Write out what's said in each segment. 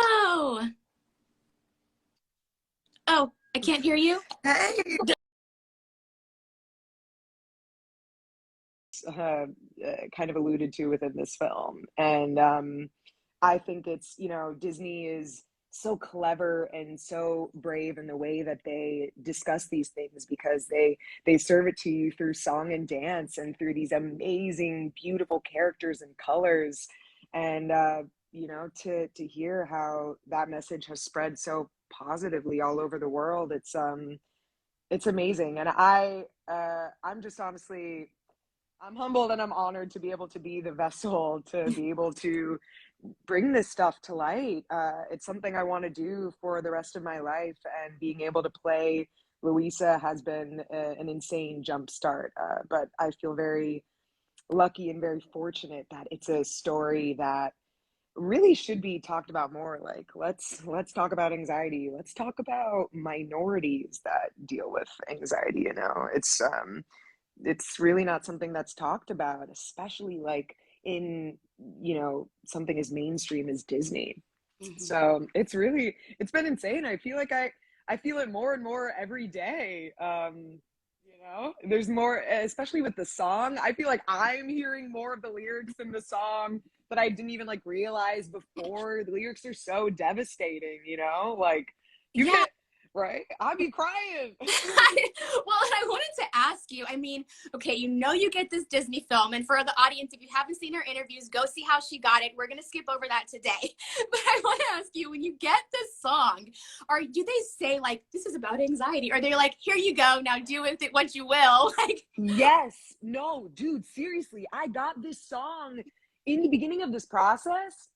Hello. Oh, I can't hear you. Hey. Kind of alluded to within this film. And I think it's, Disney is so clever and so brave in the way that they discuss these things because they serve it to you through song and dance and through these amazing, beautiful characters and colors. And to hear how that message has spread so positively all over the world, it's amazing. And I'm just honestly, I'm humbled and I'm honored to be able to be the vessel to be able to bring this stuff to light. It's something I want to do for the rest of my life, and being able to play Luisa has been an insane jump start. But I feel very lucky and very fortunate that it's a story that really should be talked about more. Like, let's talk about anxiety. Let's talk about minorities that deal with anxiety. It's really not something that's talked about, especially like in, something as mainstream as Disney. Mhm. So it's been insane. I feel like I feel it more and more every day. There's more, especially with the song. I feel like I'm hearing more of the lyrics in the song that I didn't even like realize before. The lyrics are so devastating, like you Yeah. can't, right? I'd be crying. Well, and I wanted to ask you, I mean, okay, you get this Disney film, and for the audience, if you haven't seen her interviews, go see how she got it. We're going to skip over that today. But I want to ask you, when you get this song, do they say, like, this is about anxiety? Or they're like, here you go, now do with it what you will? Like, Yes. No, dude, seriously. I got this song in the beginning of this process.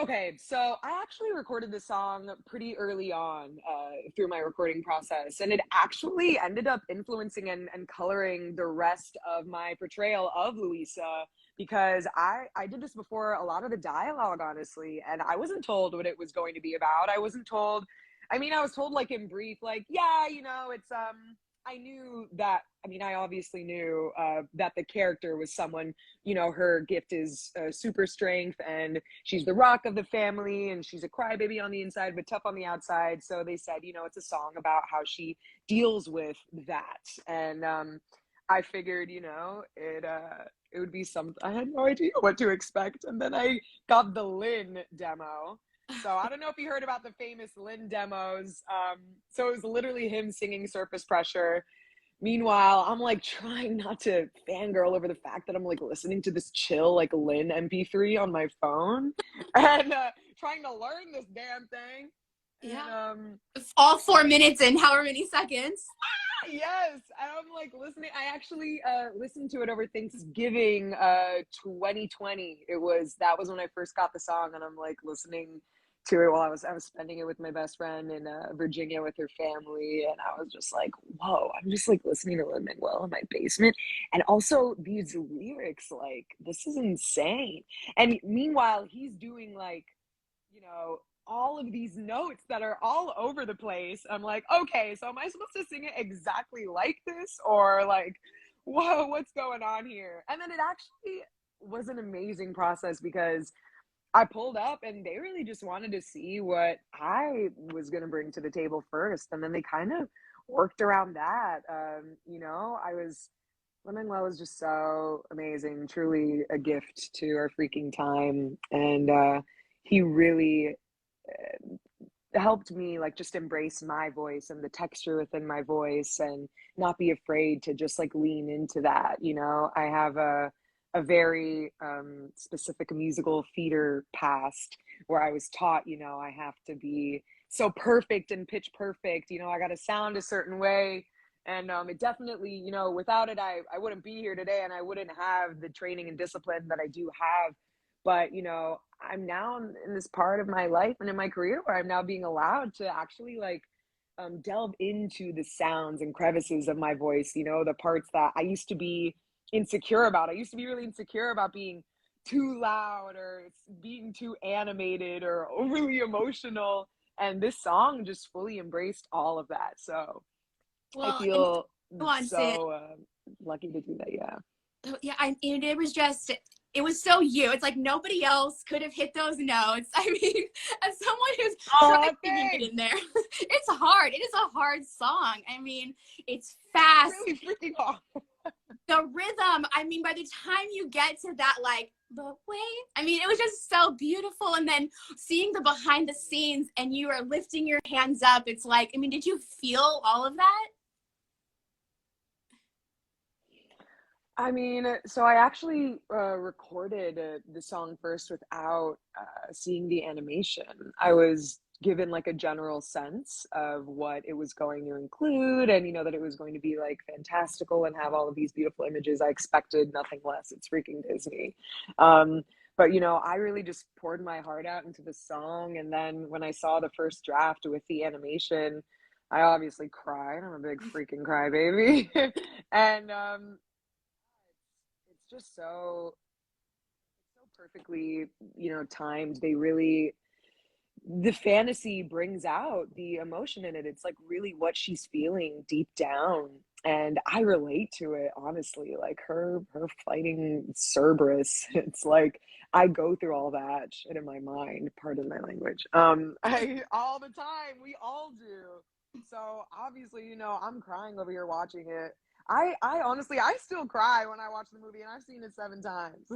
Okay, so I actually recorded this song pretty early on through my recording process, and it actually ended up influencing and coloring the rest of my portrayal of Luisa, because I did this before a lot of the dialogue, honestly, and I wasn't told what it was going to be about. I wasn't told, I mean, I was told like in brief, like, yeah, it's I knew that, I mean, I obviously knew that the character was someone, her gift is super strength, and she's the rock of the family, and she's a crybaby on the inside but tough on the outside. So they said, it's a song about how she deals with that. And I figured, it would be something. I had no idea what to expect, and then I got the Lynn demo. So I don't know if you heard about the famous Lynn demos. So it was literally him singing Surface Pressure. Meanwhile, I'm like trying not to fangirl over the fact that I'm like listening to this chill like Lynn MP3 on my phone, and trying to learn this damn thing. yeah, And all 4 minutes and however many seconds. yes, and I'm like listening. I actually listened to it over Thanksgiving 2020. That was when I first got the song, and I'm like listening to it while I was spending it with my best friend in Virginia with her family, and I was just like, whoa, I'm just like listening to Lin-Manuel in my basement, and also these lyrics, like, this is insane. And meanwhile, he's doing like, all of these notes that are all over the place. I'm like, okay, so am I supposed to sing it exactly like this, or like, whoa, what's going on here? And then it actually was an amazing process, because I pulled up and they really just wanted to see what I was going to bring to the table first. And then they kind of worked around that. Lin-Manuel was just so amazing, truly a gift to our freaking time. And he really helped me like just embrace my voice and the texture within my voice, and not be afraid to just like lean into that. I have a very specific musical theater past, where I was taught, I have to be so perfect and pitch perfect, I got to sound a certain way. And it definitely, without it, I wouldn't be here today, and I wouldn't have the training and discipline that I do have. But I'm now in this part of my life and in my career where I'm now being allowed to actually like delve into the sounds and crevices of my voice, the parts that I used to be insecure about. I used to be really insecure about being too loud or being too animated or overly emotional, and this song just fully embraced all of that. So I Well, and feel go on, say it. so lucky to do that. Yeah. Yeah, and it was just it was so you. It's like nobody else could have hit those notes. I mean, as someone who's Oh, tried singing it in there, it's hard. It is a hard song. I mean, it's fast. Really freaking hard. The rhythm, I mean, by the time you get to that, like, but wait, I mean, it was just so beautiful. And then seeing the behind the scenes and you are lifting your hands up, it's like, I mean, did you feel all of that? I mean, so I actually recorded the song first without seeing the animation. I was given like a general sense of what it was going to include, and that it was going to be like fantastical and have all of these beautiful images. I expected nothing less. It's freaking Disney. Um, but I really just poured my heart out into the song, and then when I saw the first draft with the animation, I obviously cried. I'm a big freaking crybaby, and it's just so perfectly timed. The fantasy brings out the emotion in it. It's like really what she's feeling deep down, and I relate to it, honestly. Like her fighting Cerberus, it's like I go through all that shit in my mind, pardon my language, I all the time. We all do. So obviously, I'm crying over here watching it. I honestly, I still cry when I watch the movie, and I've seen it 7 times.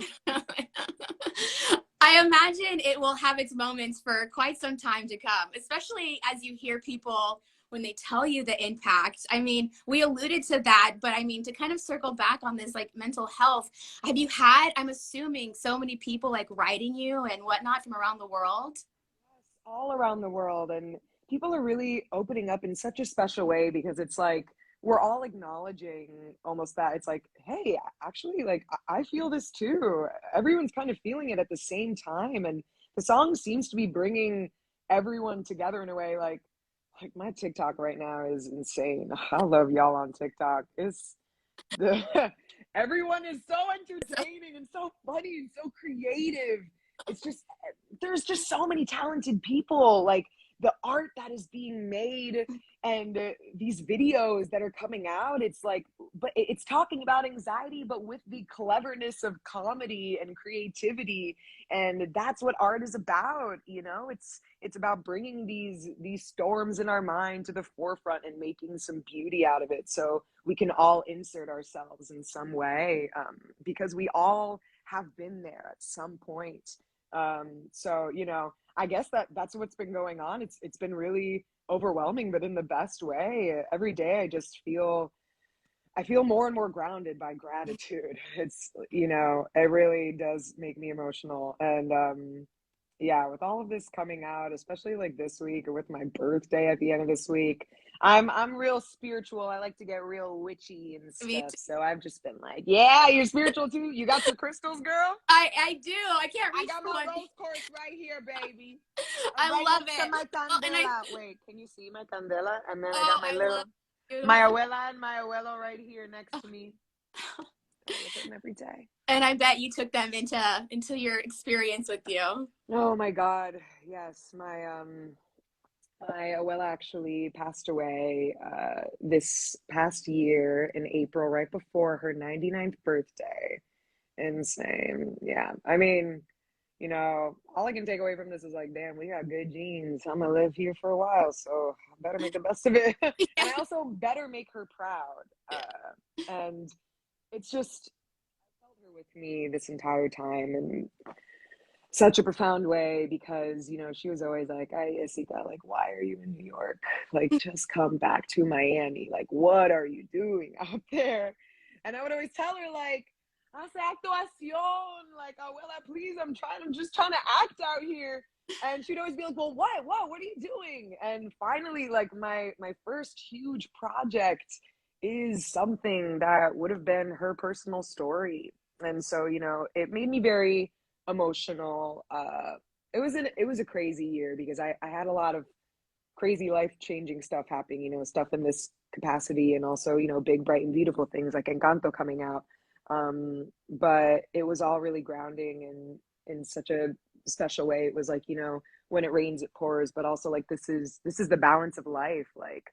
I imagine it will have its moments for quite some time to come, especially as you hear people when they tell you the impact. I mean, we alluded to that, but I mean, to kind of circle back on this like mental health, have you had, I'm assuming, so many people like writing you and whatnot from around the world? All around the world, and people are really opening up in such a special way, because it's like we're all acknowledging almost that it's like, hey, actually, like I feel this too. Everyone's kind of feeling it at the same time, and the song seems to be bringing everyone together in a way. Like my TikTok right now is insane. I love y'all on TikTok. It's the everyone is so entertaining and so funny and so creative. It's just, there's just so many talented people. Like the art that is being made, and these videos that are coming out, it's like, but it's talking about anxiety, but with the cleverness of comedy and creativity. And that's what art is about. It's about bringing these storms in our mind to the forefront and making some beauty out of it, so we can all insert ourselves in some way, because we all have been there at some point. So I guess that's what's been going on. It's been really overwhelming, but in the best way. Every day I feel more and more grounded by gratitude. It really does make me emotional. And yeah, with all of this coming out, especially like this week, or with my birthday at the end of this week, I'm real spiritual. I like to get real witchy and Me stuff. too. So I've just been like, yeah, you're spiritual too. You got your crystals, girl? I do. I can't I reach got for my one. rose quartz right here, baby. I Right love next to it. my Well, and I, candela. Wait, can you see my candela? And then I oh, got my I love little, my beautiful. abuela and my abuelo right here next to me. I look at them every day. And I bet you took them into your experience with you. Oh my God, yes. My abuela actually passed away this past year in April, right before her 99th birthday. Insane. Yeah. I mean, all I can take away from this is like, damn, we got good genes. I'm gonna live here for a while, so I better make the best of it. And Yeah. I also better make her proud. And it's just, I felt her with me this entire time in such a profound way, because she was always like, "Ay, Jessica, like, why are you in New York? Like, just come back to Miami. Like, what are you doing out there?" And I would always tell her like, "Hace actuación, like, abuela, please, I'm just trying to act out here." And she'd always be like, "Well, what are you doing?" And finally, like, my first huge project is something that would have been her personal story. And so, it made me very emotional. It was a crazy year, because I had a lot of crazy life changing stuff happening, stuff in this capacity, and also, big, bright, and beautiful things like Encanto coming out. But it was all really grounding, and in such a special way. It was like, when it rains, it pours, but also like this is the balance of life. Like,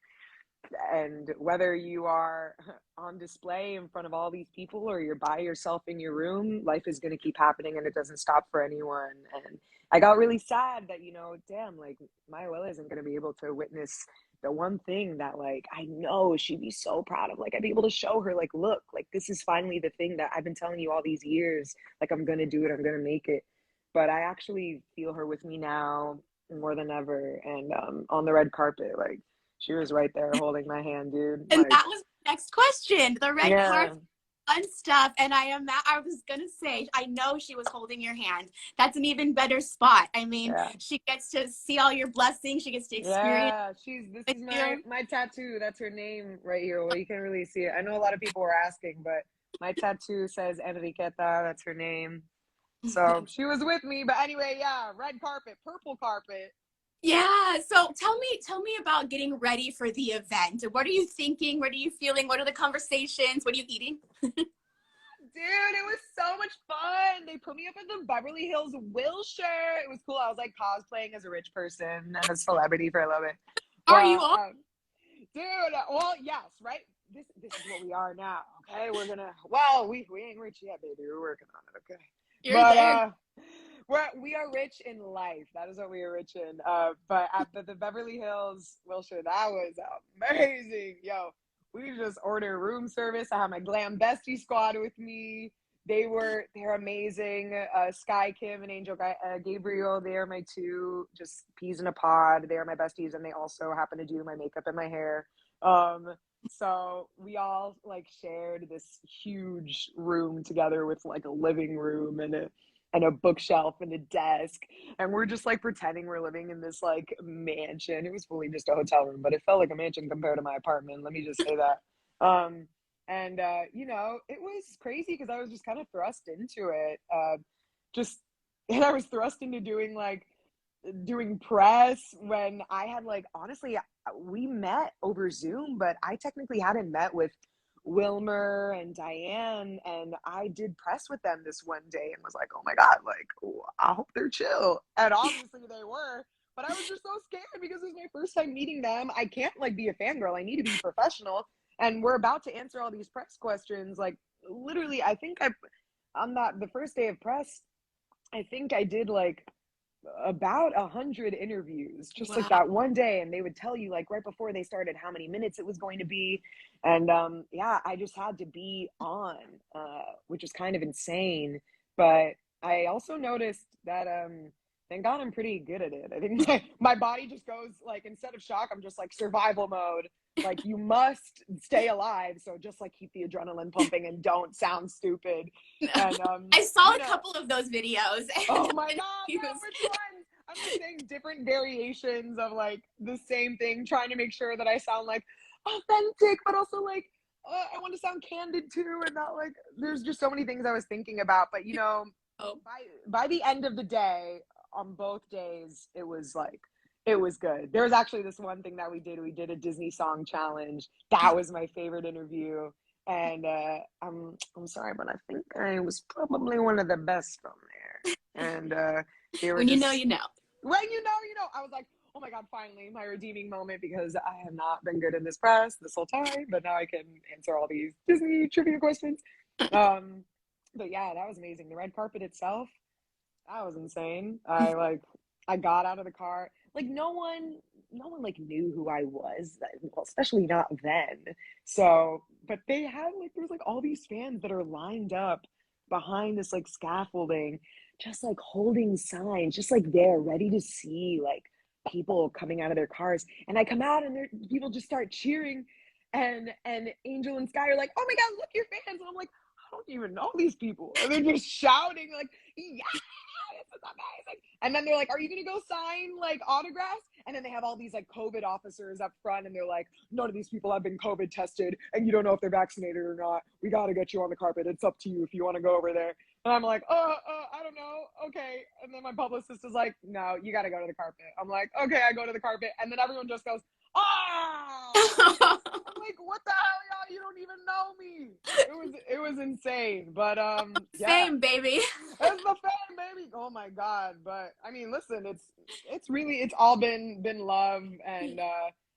And whether you are on display in front of all these people or you're by yourself in your room, life is going to keep happening and it doesn't stop for anyone. And I got really sad that, damn, like Manuela isn't going to be able to witness the one thing that, like, I know she'd be so proud of. Like, I'd be able to show her, like, look, like, this is finally the thing that I've been telling you all these years. Like, I'm going to do it. I'm going to make it. But I actually feel her with me now more than ever. And on the red carpet, like, she was right there holding my hand, dude. And Like, that was my next question. The red yeah, carpet, fun stuff. And I was gonna say, I know she was holding your hand. That's an even better spot. I mean, yeah, she gets to see all your blessings. She gets to experience yeah. This with is you. my tattoo. That's her name right here. Well, you can't really see it. I know a lot of people were asking, but my tattoo says Enriqueta. That's her name. So she was with me. But anyway, yeah, red carpet, purple carpet. Yeah. So tell me about getting ready for the event. What are you thinking? What are you feeling? What are the conversations? What are you eating? Dude, it was so much fun. They put me up in the Beverly Hills Wilshire. It was cool. I was like cosplaying as a rich person and a celebrity for a little bit. Are you But all? dude, well, yes, right? This is what we are now. Okay. Well, we ain't rich yet, baby. We're working on it, okay. You're But there. we are rich in life. That is what we are rich in. But at the Beverly Hills Wilshire, that was amazing. Yo, we just ordered room service. I had my glam bestie squad with me. They're amazing. Sky Kim and Angel Gabriel, they are my two just peas in a pod. They are my besties, and they also happen to do my makeup and my hair. So we all like shared this huge room together with like a living room and a bookshelf and a desk, and we're just like pretending we're living in this like mansion. It was fully just a hotel room, but it felt like a mansion compared to my apartment, let me just say that. And it was crazy because I was just kind of thrust into it, just and I was thrust into doing press when I had, like, honestly, we met over Zoom, but I technically hadn't met with Wilmer and Diane, and I did press with them this one day and was like, oh my God, like, I hope they're chill. And obviously they were, but I was just so scared because it was my first time meeting them. I can't like be a fangirl. I need to be professional. And we're about to answer all these press questions. Like, literally, I think on the first day of press, I think I did like about 100 interviews just like Wow. that one day, and they would tell you like right before they started how many minutes it was going to be. And yeah, I just had to be on, which is kind of insane. But I also noticed that thank God I'm pretty good at it. I think my body just goes like, instead of shock, I'm just like survival mode. Like, you must stay alive, so just like keep the adrenaline pumping and don't sound stupid. And I saw a couple of those videos. oh And my God, yeah, which ones? I'm just saying different variations of like the same thing, trying to make sure that I sound like authentic, but also like I want to sound candid too, and not like, there's just so many things I was thinking about. But oh, by the end of the day, on both days, it was good. There was actually this one thing that we did a Disney song challenge. That was my favorite interview. And I'm sorry, but I think I was probably one of the best from there. And they were when you know, just, you know. when I was like, oh my God, finally my redeeming moment, because I have not been good in this press this whole time, but now I can answer all these Disney trivia questions. But yeah, that was amazing. The red carpet itself, that was insane. I got out of the car. Like, no one like knew who I was, well, especially not then. So, but they had like, there's like all these fans that are lined up behind this like scaffolding, just like holding signs, just like there, ready to see like people coming out of their cars. And I come out and people just start cheering, and Angel and Sky are like, oh my God, look, your fans. And I'm like, I don't even know these people. And they're just shouting like, yeah, this is amazing. And then they're like, are you gonna go sign like autographs? And then they have all these like COVID officers up front, and they're like, none of these people have been COVID tested, and you don't know if they're vaccinated or not. We got to get you on the carpet. It's up to you if you want to go over there. And I'm like, I don't know. Okay. And then my publicist is like, no, you got to go to the carpet. I'm like, okay, I go to the carpet. And then everyone just goes, ah! I'm like, what the hell, y'all? You don't even know me. It was insane. But yeah. Same, baby. It's the fan, baby. Oh my God. But I mean, listen, it's all been love, and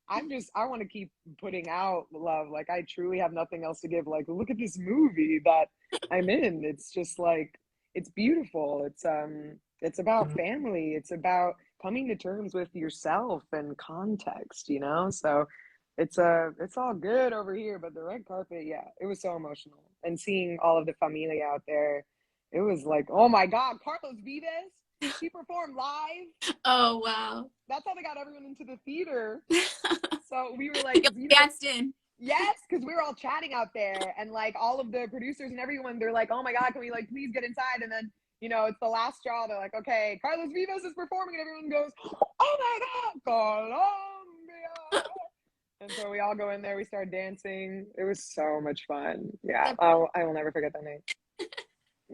I want to keep putting out love. Like, I truly have nothing else to give. Like, look at this movie that I'm in. It's just like, it's beautiful. It's about family. It's about coming to terms with yourself and context, you know? So it's all good over here, but the red carpet, yeah, it was so emotional. And seeing all of the familia out there, it was like, oh my God, Carlos Vives, he performed live. Oh, wow. That's how they got everyone into the theater. So we were like, You danced in. yes, because we were all chatting out there, and like all of the producers and everyone, they're like, oh my God, can we like please get inside? And then, you know, it's the last straw. They're like, okay, Carlos Vivas is performing, and everyone goes, oh my God, Colombia. And so we all go in there, we start dancing. It was so much fun. Yeah, I will never forget that night.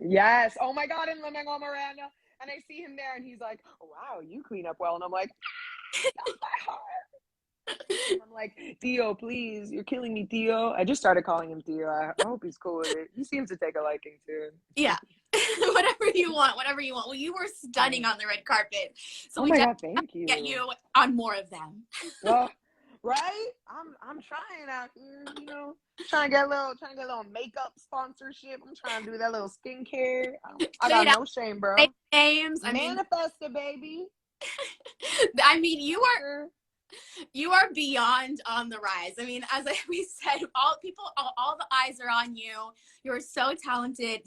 Yes, oh my God, and Lemuel Miranda. And I see him there, and he's like, wow, you clean up well. And I'm like, that's my heart. I'm like, Theo, please, you're killing me, Theo. I just started calling him Theo. I hope he's cool with it. He seems to take a liking to it. Yeah. Whatever you want. Well, you were stunning on the red carpet. So oh we my definitely God, thank you. get you on more of them. Well, right? I'm trying out here, you know, trying to get a little makeup sponsorship. I'm trying to do that little skincare. I got no shame, bro. Names. Manifest it, baby. I mean, you are beyond on the rise. I mean, as we said, all the eyes are on you. You're so talented.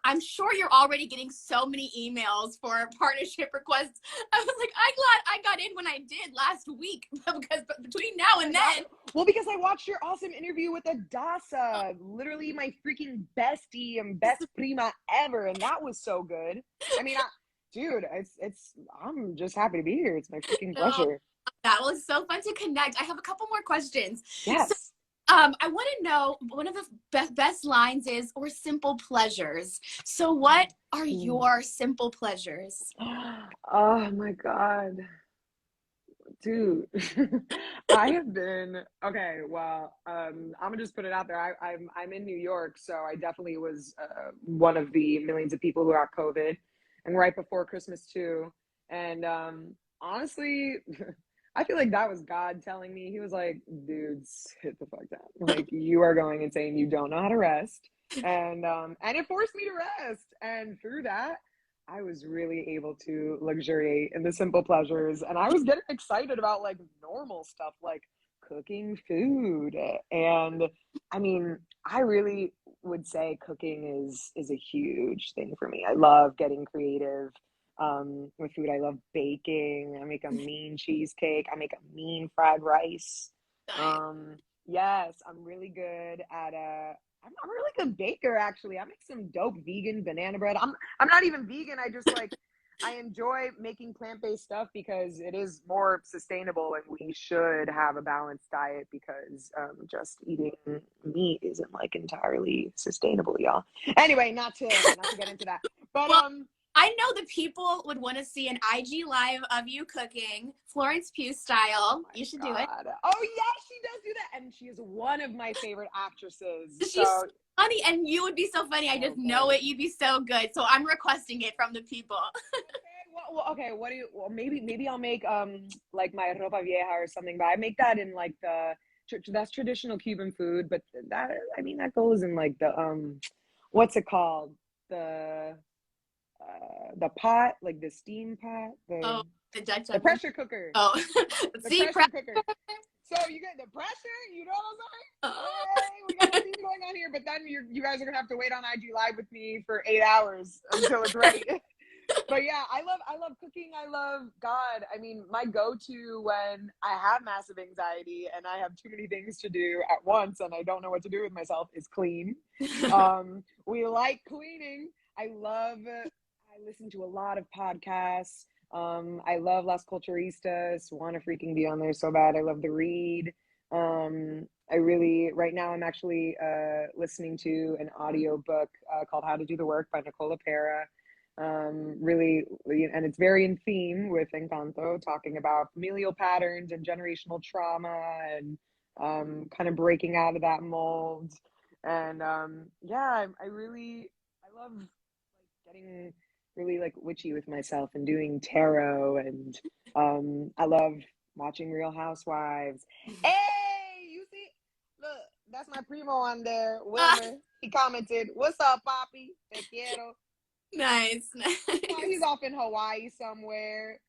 I'm sure you're already getting so many emails for partnership requests. I was like, I'm glad I got in when I did last week, because between now and then. Well, because I watched your awesome interview with Adasa, literally my freaking bestie and best prima ever, and that was so good. I mean, dude, I'm just happy to be here. It's my freaking pleasure. That was so fun to connect. I have a couple more questions. Yes. So, I want to know, one of the best lines is, or simple pleasures. So what are your simple pleasures? Oh my God. Dude, I have been okay. Well, I'm gonna just put it out there. I'm in New York, so I definitely was one of the millions of people who got COVID, and right before Christmas too. And honestly, I feel like that was God telling me. He was like, "Dudes, hit the fuck down. Like, you are going insane. You don't know how to rest." And it forced me to rest. And through that, I was really able to luxuriate in the simple pleasures, and I was getting excited about like normal stuff like cooking food. And I mean, I really would say cooking is a huge thing for me. I love getting creative with food. I love baking. I make a mean cheesecake. I make a mean fried rice. Yes, I'm really good at I'm a really good baker, actually. I make some dope vegan banana bread. I'm not even vegan. I just like, I enjoy making plant-based stuff because it is more sustainable, and we should have a balanced diet because just eating meat isn't like entirely sustainable, y'all. Anyway, not to get into that. But well, I know the people would want to see an IG live of you cooking, Florence Pugh style. You should do it. Oh yeah, she does do that, and she is one of my favorite actresses. She's funny, and you would be so funny. I just know it. You'd be so good. So I'm requesting it from the people. Okay. What do you? Well, maybe I'll make like my ropa vieja or something. But I make that in like that's traditional Cuban food. But that, I mean, that goes in like the what's it called, the pot, like the steam pot, the pressure cooker. Oh, the pressure cooker. So you get the pressure, you know what I'm saying? Hey, we got steam going on here, but then you guys are gonna have to wait on IG Live with me for 8 hours until it's ready. But yeah, I love cooking. I love, God, I mean, my go-to when I have massive anxiety and I have too many things to do at once and I don't know what to do with myself is clean. We like cleaning. I listen to a lot of podcasts. I love Las Culturistas, want to freaking be on there so bad. I love to read. Right now I'm actually listening to an audio book called How to Do the Work by Nicola Pera. Really, and it's very in theme with Encanto, talking about familial patterns and generational trauma and kind of breaking out of that mold. And yeah, I love like getting really like witchy with myself and doing tarot, and I love watching Real Housewives. Hey, you see, look, that's my primo on there, Wilmer. He commented, "What's up, Poppy? Te quiero." Nice, Oh, he's nice. off in Hawaii somewhere,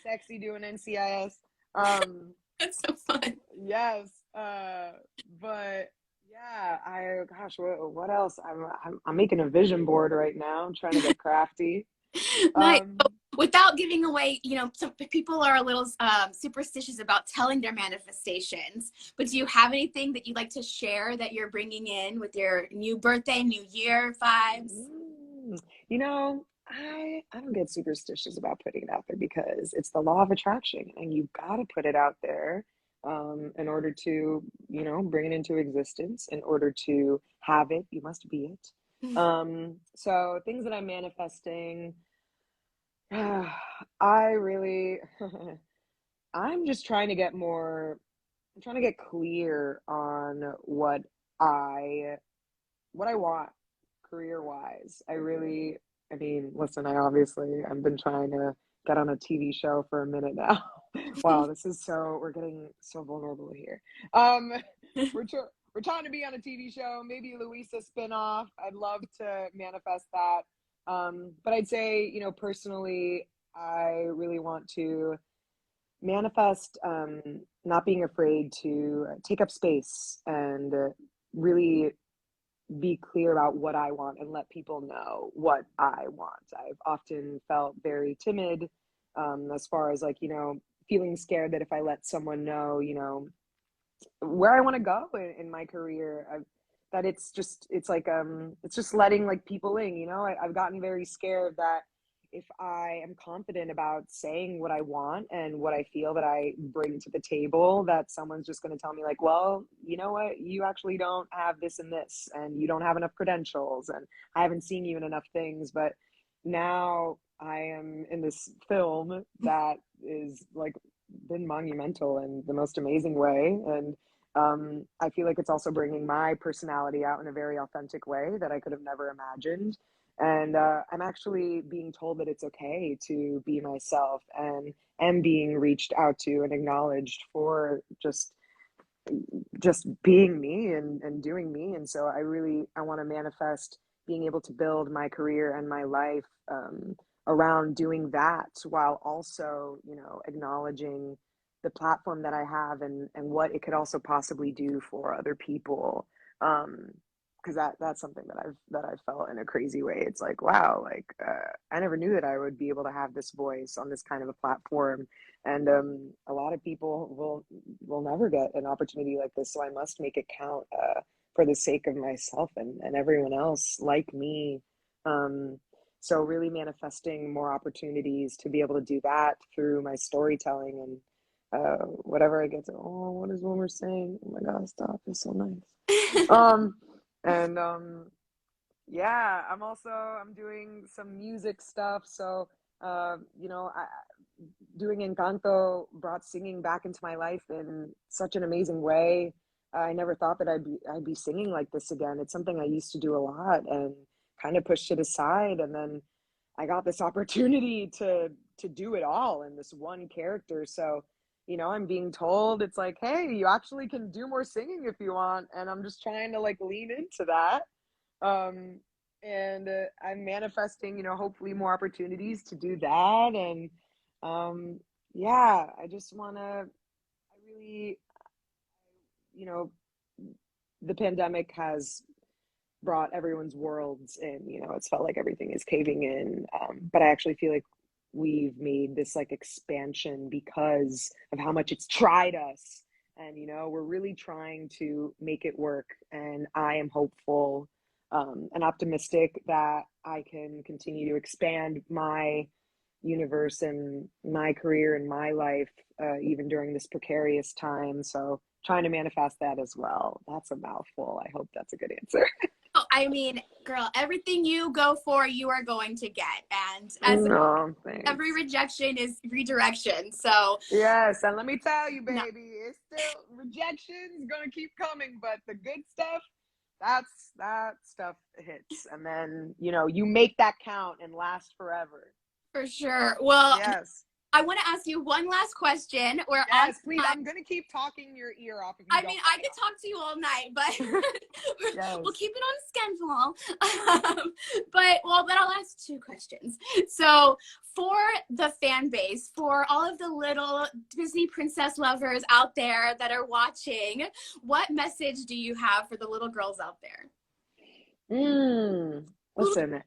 sexy doing NCIS. That's so fun. Yes, but yeah, gosh, what else? I'm making a vision board right now. I'm trying to get crafty. Nice. Um, Without giving away, some people are a little superstitious about telling their manifestations. But do you have anything that you'd like to share that you're bringing in with your new birthday, new year vibes? you know, I don't get superstitious about putting it out there because it's the law of attraction, and you've got to put it out there in order to, bring it into existence. In order to have it, you must be it. So things that I'm manifesting, I really, I'm just trying to get more, I'm trying to get clear on what I want career wise. I mean, listen, I've been trying to get on a TV show for a minute now. Wow, we're getting so vulnerable here. Um, we're trying to be on a TV show, maybe Luisa spinoff. I'd love to manifest that. But I'd say, personally, I really want to manifest not being afraid to take up space and really be clear about what I want and let people know what I want. I've often felt very timid as far as, like, feeling scared that if I let someone know, where I want to go in my career, that it's just letting, like, people in, I've gotten very scared that if I am confident about saying what I want and what I feel that I bring to the table, that someone's just going to tell me, like, well, you know what, you actually don't have this and this, and you don't have enough credentials, and I haven't seen you in enough things. But now I am in this film that is, like, been monumental in the most amazing way. And I feel like it's also bringing my personality out in a very authentic way that I could have never imagined. And I'm actually being told that it's okay to be myself, and am being reached out to and acknowledged for just being me and doing me. And so I want to manifest being able to build my career and my life around doing that, while also, acknowledging the platform that I have, and what it could also possibly do for other people. Because that's something that I've felt in a crazy way. It's like, wow, like I never knew that I would be able to have this voice on this kind of a platform. And a lot of people will never get an opportunity like this, so I must make it count for the sake of myself and everyone else like me. So really manifesting more opportunities to be able to do that through my storytelling, and whatever I get to. Oh, what is Wilmer saying? Oh my God, stop! It's so nice. And yeah, I'm doing some music stuff. So doing Encanto brought singing back into my life in such an amazing way. I never thought that I'd be singing like this again. It's something I used to do a lot and kind of pushed it aside, and then I got this opportunity to do it all in this one character. So, I'm being told, it's like, hey, you actually can do more singing if you want, and I'm just trying to, like, lean into that. Um, and I'm manifesting, hopefully more opportunities to do that. And yeah, I just want to, I really, you know, the pandemic has brought everyone's worlds in. It's felt like everything is caving in. But I actually feel like we've made this, like, expansion because of how much it's tried us. And, we're really trying to make it work. And I am hopeful and optimistic that I can continue to expand my universe and my career and my life, even during this precarious time. So trying to manifest that as well. That's a mouthful. I hope that's a good answer. Oh, I mean, girl, everything you go for, you are going to get. And as No, every thanks. rejection is redirection. So, Yes, and let me tell you, no, baby, it's still rejection's gonna keep coming, but the good stuff, that stuff hits, and then you make that count and last forever. for sure. Well, Yes. I want to ask you one last question. We're on Yes, please. time. I'm gonna keep talking your ear off if you I don't mean, cut I me could off. talk to you all night, but Yes. we'll keep it on schedule. But then I'll ask two questions. So, for the fan base, for all of the little Disney princess lovers out there that are watching, what message do you have for the little girls out there? Listen,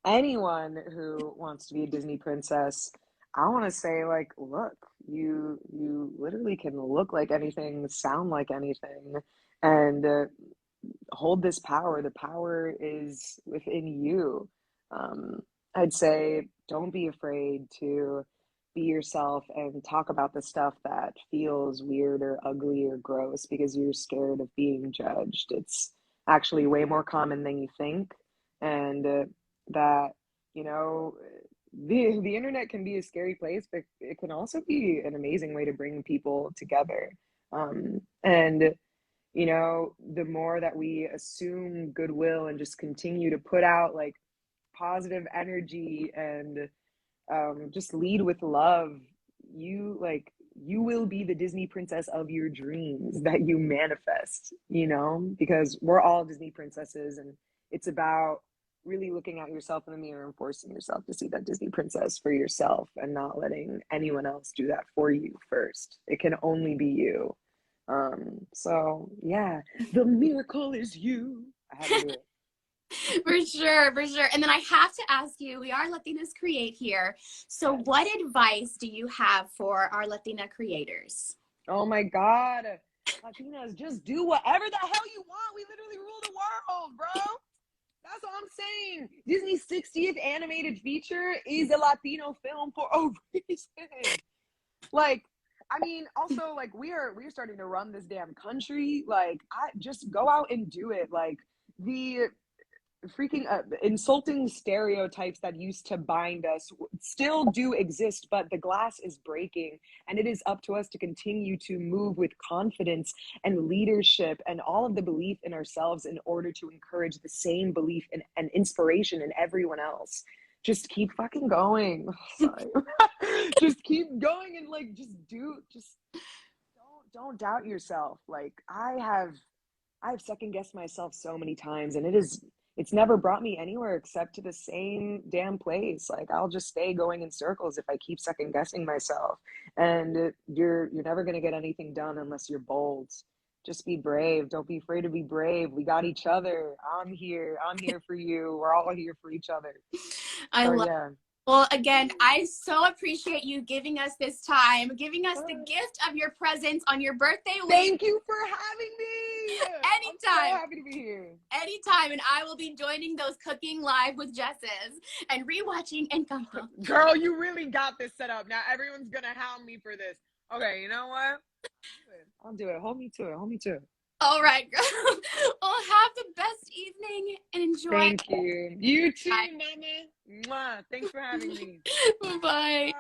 anyone who wants to be a Disney princess, I want to say, like, look, you literally can look like anything, sound like anything, and hold this power. The power is within you. Um, I'd say don't be afraid to be yourself and talk about the stuff that feels weird or ugly or gross because you're scared of being judged. It's actually way more common than you think, and that you know the internet can be a scary place, but it can also be an amazing way to bring people together. And the more that we assume goodwill and just continue to put out like positive energy and just lead with love, you will be the Disney princess of your dreams that you manifest, because we're all Disney princesses, and it's about really looking at yourself in the mirror and forcing yourself to see that Disney princess for yourself and not letting anyone else do that for you first. It can only be you. So yeah, the miracle is you. I had to do it. For sure, for sure. And then I have to ask you, we are Latinas Create here. So Yes. what advice do you have for our Latina creators? Oh my God. Latinas, just do whatever the hell you want. We literally rule the world, bro. That's all I'm saying. Disney's 60th animated feature is a Latino film for a reason. Like, I mean, also, like, we're starting to run this damn country. Like, I just go out and do it. Like, the freaking insulting stereotypes that used to bind us still do exist, but the glass is breaking, and it is up to us to continue to move with confidence and leadership and all of the belief in ourselves in order to encourage the same belief and inspiration in everyone else. Just keep fucking going. Sorry. Just keep going and like just don't doubt yourself. Like I've second guessed myself so many times, and it's never brought me anywhere except to the same damn place. Like I'll just stay going in circles if I keep second guessing myself. And you're never going to get anything done unless you're bold. Just be brave. Don't be afraid to be brave. We got each other. I'm here for you. We're all here for each other. I So love yeah. Well, again, I so appreciate you giving us this time, giving us the gift of your presence on your birthday week. Thank you for having me. Anytime. I'm so happy to be here. Anytime. And I will be joining those cooking live with Jess's and rewatching Encanto. Girl, you really got this set up. Now everyone's going to hound me for this. Okay, you know what? I'll do it. Hold me to it. All right, girl. Well, have the best evening and enjoy. Thank you. You too, Mama. Mwah. Thanks for having me. Bye.